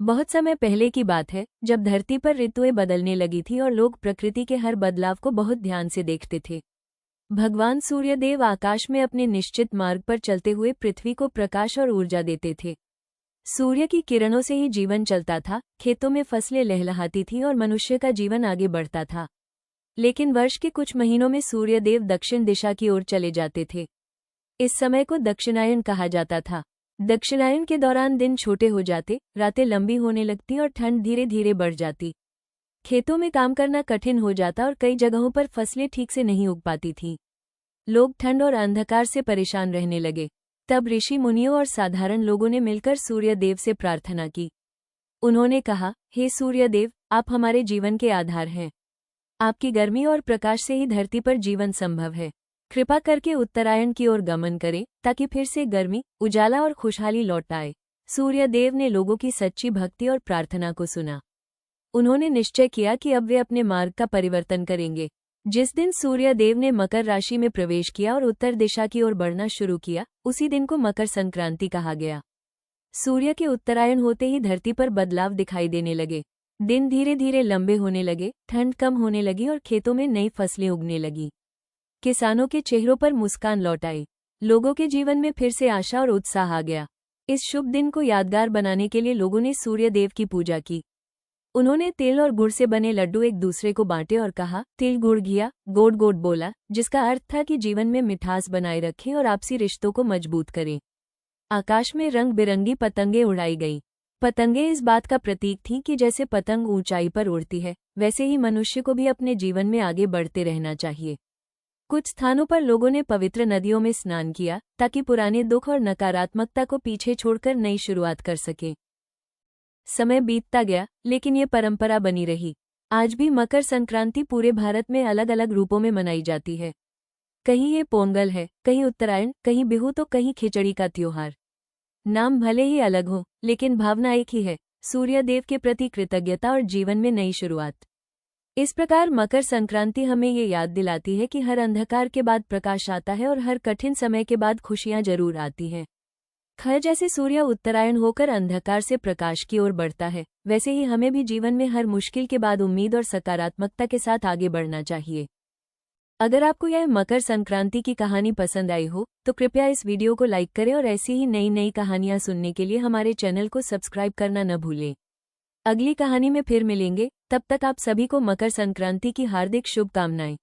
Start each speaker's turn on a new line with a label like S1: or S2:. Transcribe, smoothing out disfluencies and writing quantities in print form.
S1: बहुत समय पहले की बात है, जब धरती पर ऋतुएं बदलने लगी थी और लोग प्रकृति के हर बदलाव को बहुत ध्यान से देखते थे। भगवान सूर्यदेव आकाश में अपने निश्चित मार्ग पर चलते हुए पृथ्वी को प्रकाश और ऊर्जा देते थे। सूर्य की किरणों से ही जीवन चलता था, खेतों में फसलें लहलहाती थीं और मनुष्य का जीवन आगे बढ़ता था। लेकिन वर्ष के कुछ महीनों में सूर्यदेव दक्षिण दिशा की ओर चले जाते थे। इस समय को दक्षिणायन कहा जाता था। दक्षिणायन के दौरान दिन छोटे हो जाते, रातें लंबी होने लगती और ठंड धीरे धीरे बढ़ जाती। खेतों में काम करना कठिन हो जाता और कई जगहों पर फसलें ठीक से नहीं उग पाती थीं। लोग ठंड और अंधकार से परेशान रहने लगे। तब ऋषि मुनियों और साधारण लोगों ने मिलकर सूर्यदेव से प्रार्थना की। उन्होंने कहा, हे सूर्यदेव, आप हमारे जीवन के आधार हैं। आपकी गर्मी और प्रकाश से ही धरती पर जीवन संभव है। कृपा करके उत्तरायण की ओर गमन करें, ताकि फिर से गर्मी, उजाला और खुशहाली लौट आए। सूर्यदेव ने लोगों की सच्ची भक्ति और प्रार्थना को सुना। उन्होंने निश्चय किया कि अब वे अपने मार्ग का परिवर्तन करेंगे। जिस दिन सूर्यदेव ने मकर राशि में प्रवेश किया और उत्तर दिशा की ओर बढ़ना शुरू किया, उसी दिन को मकर संक्रांति कहा गया। सूर्य के उत्तरायण होते ही धरती पर बदलाव दिखाई देने लगे। दिन धीरे धीरे लंबे होने लगे, ठंड कम होने लगी और खेतों में नई फसलें उगने लगी। किसानों के चेहरों पर मुस्कान लौट आई। लोगों के जीवन में फिर से आशा और उत्साह आ गया। इस शुभ दिन को यादगार बनाने के लिए लोगों ने सूर्यदेव की पूजा की। उन्होंने तिल और गुड़ से बने लड्डू एक दूसरे को बांटे और कहा, तिल गुड़ घिया, गोड गोड बोला, जिसका अर्थ था कि जीवन में मिठास बनाए रखें और आपसी रिश्तों को मजबूत करें। आकाश में रंग बिरंगी पतंगें उड़ाई गईं। पतंगें इस बात का प्रतीक थीं कि जैसे पतंग ऊंचाई पर उड़ती है, वैसे ही मनुष्य को भी अपने जीवन में आगे बढ़ते रहना चाहिए। कुछ स्थानों पर लोगों ने पवित्र नदियों में स्नान किया, ताकि पुराने दुख और नकारात्मकता को पीछे छोड़कर नई शुरुआत कर सकें। समय बीतता गया, लेकिन ये परंपरा बनी रही। आज भी मकर संक्रांति पूरे भारत में अलग अलग रूपों में मनाई जाती है। कहीं ये पोंगल है, कहीं उत्तरायण, कहीं बिहू तो कहीं खिचड़ी का त्योहार। नाम भले ही अलग हो, लेकिन भावना एक ही है, सूर्यदेव के प्रति कृतज्ञता और जीवन में नई शुरुआत। इस प्रकार मकर संक्रांति हमें ये याद दिलाती है कि हर अंधकार के बाद प्रकाश आता है और हर कठिन समय के बाद खुशियां जरूर आती हैं। खैर, जैसे सूर्य उत्तरायण होकर अंधकार से प्रकाश की ओर बढ़ता है, वैसे ही हमें भी जीवन में हर मुश्किल के बाद उम्मीद और सकारात्मकता के साथ आगे बढ़ना चाहिए। अगर आपको यह मकर संक्रांति की कहानी पसंद आई हो, तो कृपया इस वीडियो को लाइक करें और ऐसी ही नई नई कहानियां सुनने के लिए हमारे चैनल को सब्सक्राइब करना न भूलें। अगली कहानी में फिर मिलेंगे, तब तक आप सभी को मकर संक्रांति की हार्दिक शुभकामनाएं।